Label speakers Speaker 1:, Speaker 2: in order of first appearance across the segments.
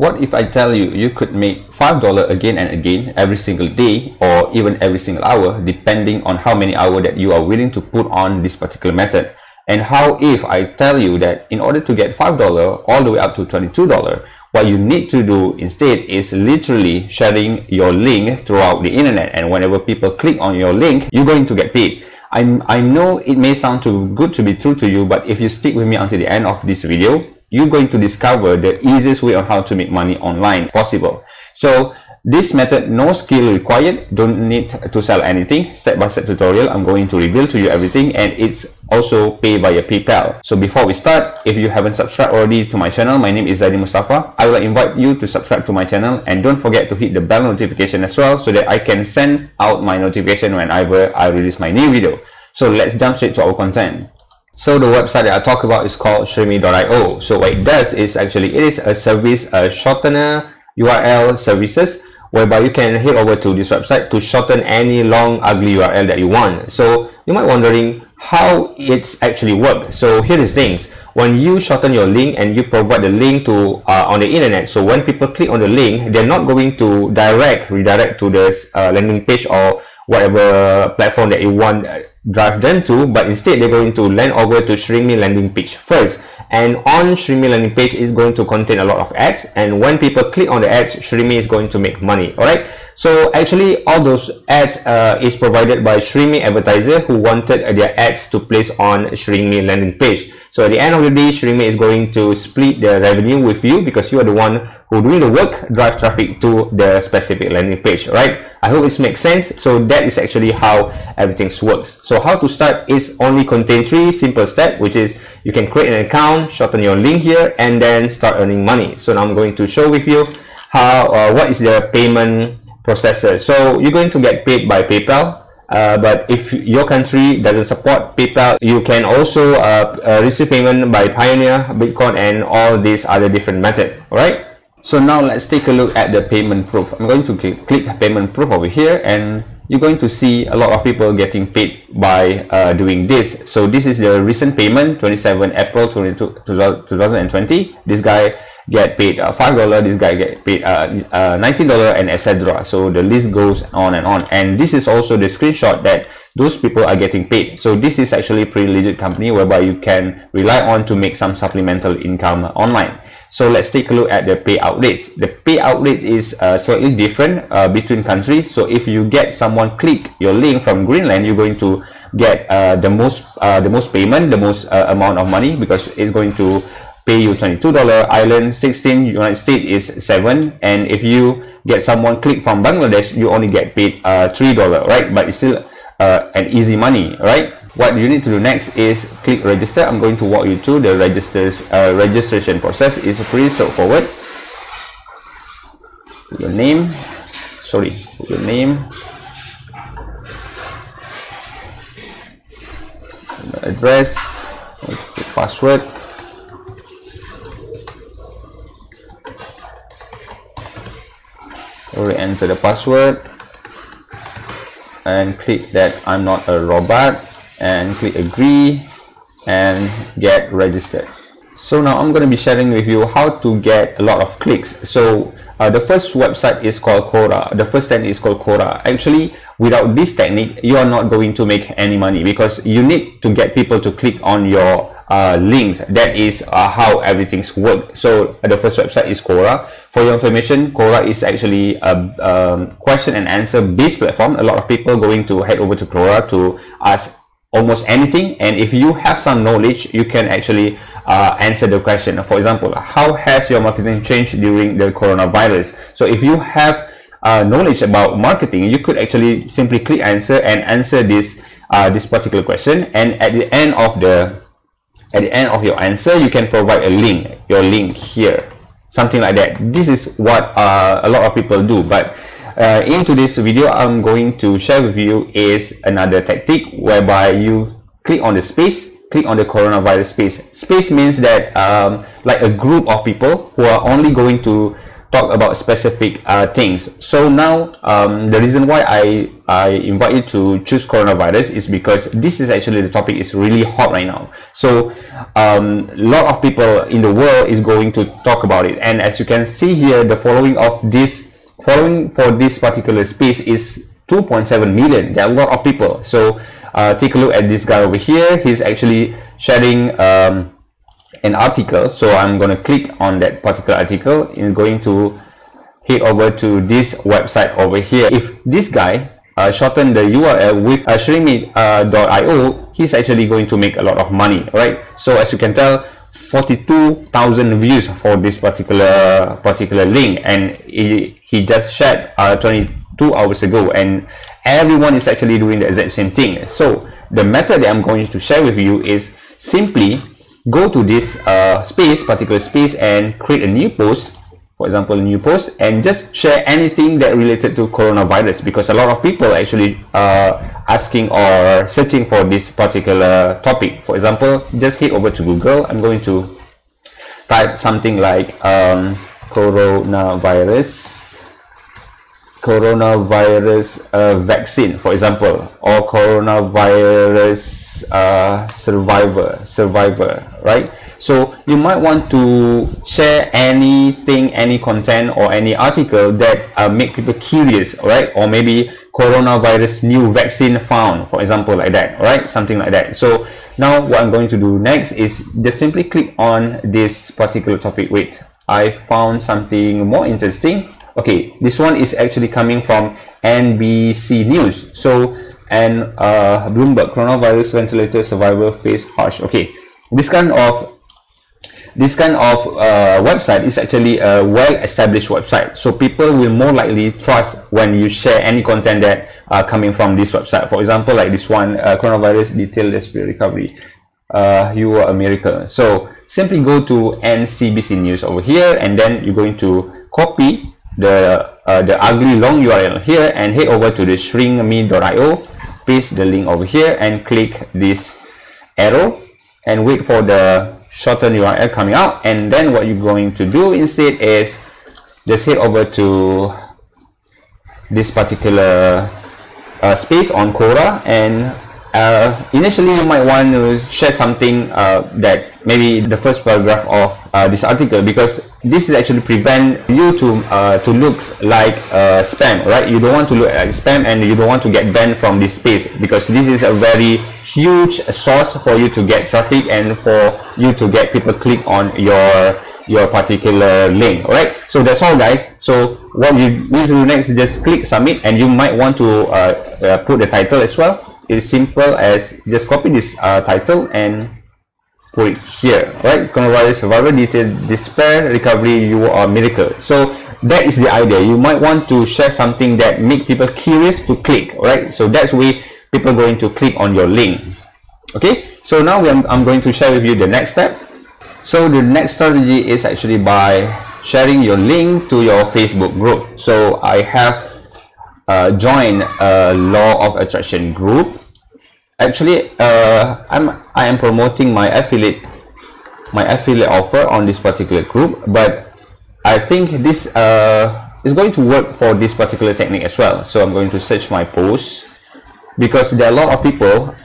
Speaker 1: What if I tell you you could make $5 again and again every single day, or even every single hour, depending on how many hours that you are willing to put on this particular method? And how if I tell you that in order to get $5 all the way up to $22, what you need to do instead is literally sharing your link throughout the internet, and whenever people click on your link, you're going to get paid. I know it may sound too good to be true to you, but if you stick with me until the end of this video, you're going to discover the easiest way on how to make money online possible. So this method, no skill required, don't need to sell anything. Step-by-step tutorial, I'm going to reveal to you everything, and it's also pay via PayPal. So before we start, if you haven't subscribed already to my channel, my name is Zaidi Mustafa. I will invite you to subscribe to my channel, and don't forget to hit the bell notification as well, so that I can send out my notification whenever I release my new video. So let's jump straight to our content. So the website that I talk about is called Streamy.io. So what it does is actually, it is a service, a shortener URL services, whereby you can head over to this website to shorten any long ugly URL that you want. So you might wondering how it's actually works. So here is things. When you shorten your link and you provide the link to on the internet, so when people click on the link, they're not going to redirect to this landing page or whatever platform that you want drive them to, but instead they're going to land over to Streamy landing page first. And on Streamy landing page is going to contain a lot of ads, and when people click on the ads, Streamy is going to make money. Alright, so actually all those ads is provided by Streamy advertiser who wanted their ads to place on Streamy landing page. So at the end of the day, Streamy is going to split the revenue with you, because you are the one who doing the work, drive traffic to the specific landing page. Right, I hope this makes sense. So that is actually how everything works. So how to start is only contain 3 simple steps, which is you can create an account, shorten your link here, and then start earning money. So now I'm going to show with you how what is the payment processor. So you're going to get paid by PayPal. But if your country doesn't support PayPal, you can also receive payment by Pioneer, Bitcoin, and all these other different methods. Alright, so now let's take a look at the payment proof. I'm going to click payment proof over here, and you're going to see a lot of people getting paid by doing this. So this is the recent payment, 27 April 2020. This guy get paid $5, this guy get paid $19, and etc. So the list goes on and on, and this is also the screenshot that those people are getting paid. So this is actually a pretty legit company whereby you can rely on to make some supplemental income online. So let's take a look at the payout rates. The payout rate is slightly different between countries. So if you get someone click your link from Greenland, you're going to get the most payment, the most amount of money, because it's going to pay you $22. Ireland 16, United States is 7, and if you get someone click from Bangladesh, you only get paid $3, right? But it's still an easy money, right? What you need to do next is click register. I'm going to walk you through the registration process. It's pretty straightforward. Put your name, address, password. Enter the password and click that I'm not a robot, and click agree and get registered. So now I'm going to be sharing with you how to get a lot of clicks. So the first website is called Cora. The first technique is called Cora. Actually, without this technique, you are not going to make any money, because you need to get people to click on your links. That is how everything's work. So the first website is Cora. For your information, Cora is actually a question and answer based platform. A lot of people going to head over to Cora to ask almost anything, and if you have some knowledge, you can actually answer the question. For example, how has your marketing changed during the coronavirus? So if you have knowledge about marketing, you could actually simply click answer and answer this particular question, and at the end of your answer, you can provide a link, your link here, something like that. This is what a lot of people do, but in today's video, I'm going to share with you is another tactic whereby you click on the space, click on the coronavirus space. Space means that like a group of people who are only going to talk about specific things. So now the reason why I invite you to choose coronavirus is because this is actually the topic is really hot right now. So a lot of people in the world is going to talk about it, and as you can see here, the following for this particular space is 2.7 million. There are a lot of people. So take a look at this guy over here. He's actually sharing an article. So I'm going to click on that particular article and going to head over to this website over here. If this guy shorten the URL with streamit.io, he's actually going to make a lot of money, right? So as you can tell, 42,000 views for this particular link, and he just shared 22 hours ago, and everyone is actually doing the exact same thing. So the method that I'm going to share with you is simply go to this particular space and create a new post. For example, a new post, and just share anything that related to coronavirus, because a lot of people actually asking or searching for this particular topic. For example, just head over to Google. I'm going to type something like coronavirus vaccine, for example, or coronavirus survivor, right? So you might want to share anything, any content or any article that make people curious, right? Or maybe coronavirus new vaccine found, for example, like that, right? Something like that. So now what I'm going to do next is just simply click on this particular topic. Wait, I found something more interesting. Okay, this one is actually coming from NBC News. So, and Bloomberg, coronavirus ventilator survivor face harsh. Okay, this kind of website is actually a well-established website, so people will more likely trust when you share any content that coming from this website. For example, like this one, coronavirus detailed desperate recovery, you are a miracle. So simply go to NCBC News over here, and then you're going to copy the ugly long URL here and head over to the shrinkme.io, paste the link over here and click this arrow and wait for the shorten URL coming out. And then what you're going to do instead is just head over to this particular space on Cora, and initially you might want to share something that maybe the first paragraph of this article, because this is actually prevent you to look like spam, right? You don't want to look like spam, and you don't want to get banned from this space, because this is a very huge source for you to get traffic and for you to get people click on your particular link, right? So that's all, guys. So what you need to do next is just click submit, and you might want to put the title as well. It's simple as just copy this title and put it here, right? Coronavirus survivor detailed despair recovery, you are a miracle. So that is the idea. You might want to share something that make people curious to click, right? So that's way people going to click on your link. Okay, so now I'm going to share with you the next step. So the next strategy is actually by sharing your link to your Facebook group. So I have joined a law of attraction group. Actually, I am promoting my affiliate offer on this particular group, but I think this is going to work for this particular technique as well. So I'm going to search my posts, because there are a lot of people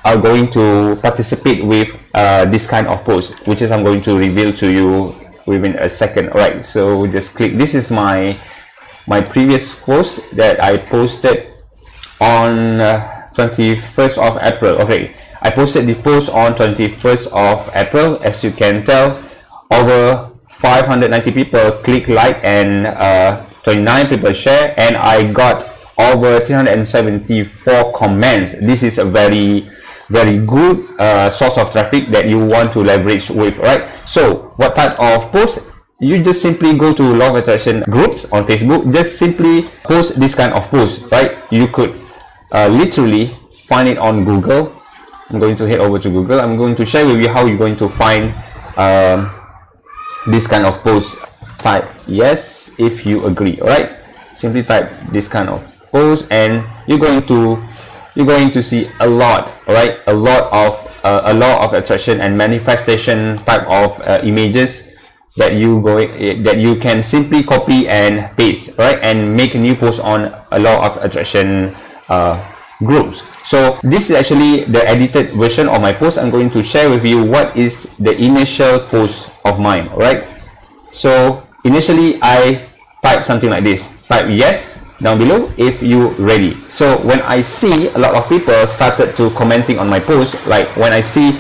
Speaker 1: are going to participate with this kind of post, which is I'm going to reveal to you within a second, right? So just click. This is my previous post that I posted on 21st of April. Okay, I posted the post on 21st of April. As you can tell, over 590 people click like and 29 people share, and I got over 374 comments. This is a very good source of traffic that you want to leverage with, right? So what type of post? You just simply go to law of attraction groups on Facebook, just simply post this kind of post, right? You could literally find it on Google. I'm going to head over to Google. I'm going to share with you how you're going to find this kind of post. Type yes if you agree, right? Simply type this kind of post, and you're going to see a lot, right? A lot of attraction and manifestation type of images. that you can simply copy and paste, right, and make a new post on a law of attraction groups. So this is actually the edited version of my post. I'm going to share with you what is the initial post of mine, right? So initially I type something like this, type yes down below if you ready. So when I see a lot of people started to commenting on my post, like when I see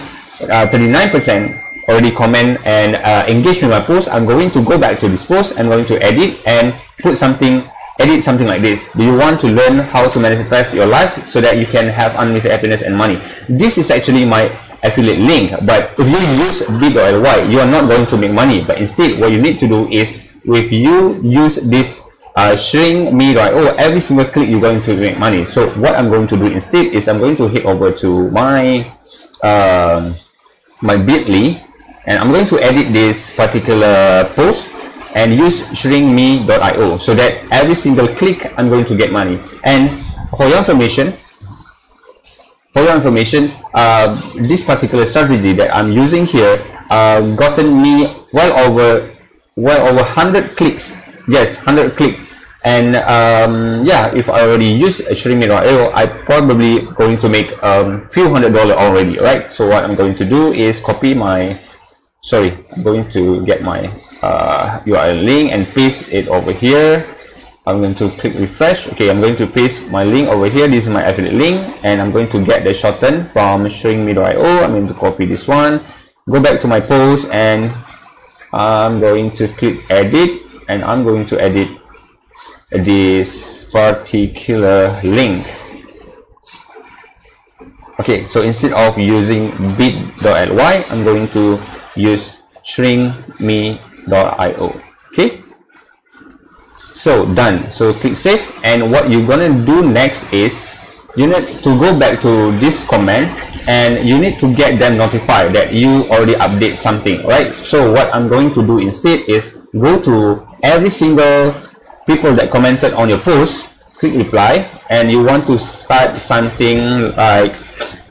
Speaker 1: 39% already comment and engage with my post, I'm going to go back to this post. I'm going to edit and edit something like this. Do you want to learn how to manifest your life so that you can have unlimited happiness and money? This is actually my affiliate link, but if you use bit.ly, you are not going to make money. But instead, what you need to do is, if you use this shrinkme.io, every single click you're going to make money. So what I'm going to do instead is I'm going to head over to my my bit.ly, and I'm going to edit this particular post and use shrinkme.io so that every single click I'm going to get money. And for your information, this particular strategy that I'm using here gotten me well over 100 clicks. Yes, 100 clicks. And yeah, if I already use shrinkme.io, I probably going to make few $100 already, right? So what I'm going to do is copy my, I'm going to get my URL link and paste it over here. I'm going to click refresh. Okay, I'm going to paste my link over here. This is my affiliate link, and I'm going to get the shorten from shrinkme.io. I'm going to copy this one, go back to my post, and I'm going to click edit, and I'm going to edit this particular link. Okay, so instead of using bit.ly, I'm going to use shrinkme.io. Okay, so done. So click save, and what you're gonna do next is you need to go back to this comment and you need to get them notified that you already update something, right? So what I'm going to do instead is go to every single people that commented on your post, click reply, and you want to start something like,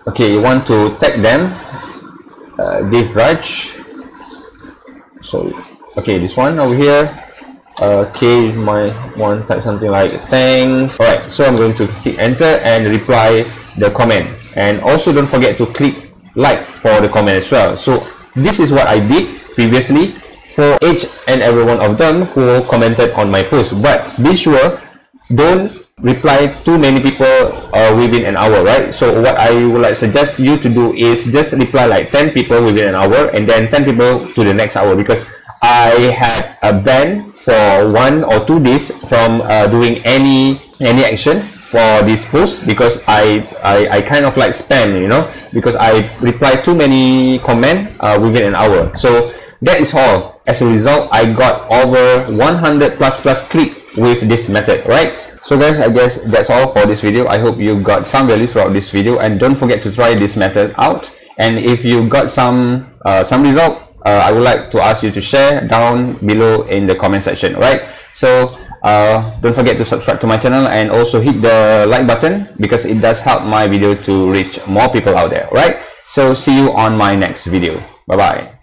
Speaker 1: okay, you want to tag them, Devraj. So okay, this one over here. Okay, my one type something like thanks. Alright, so I'm going to click enter and reply the comment, and also don't forget to click like for the comment as well. So this is what I did previously for each and every one of them who commented on my post. But be sure, don't reply too many people within an hour, right? So what I would suggest you to do is just reply like 10 people within an hour, and then 10 people to the next hour, because I had a ban for 1 or 2 days from doing any action for this post, because I kind of like spam, you know, because I reply too many comment within an hour. So that is all. As a result, I got over 100 plus click with this method, right? So guys, I guess that's all for this video. I hope you got some value throughout this video, and don't forget to try this method out. And if you got some result, I would like to ask you to share down below in the comment section, right? So don't forget to subscribe to my channel, and also hit the like button, because it does help my video to reach more people out there, right? So see you on my next video. Bye bye.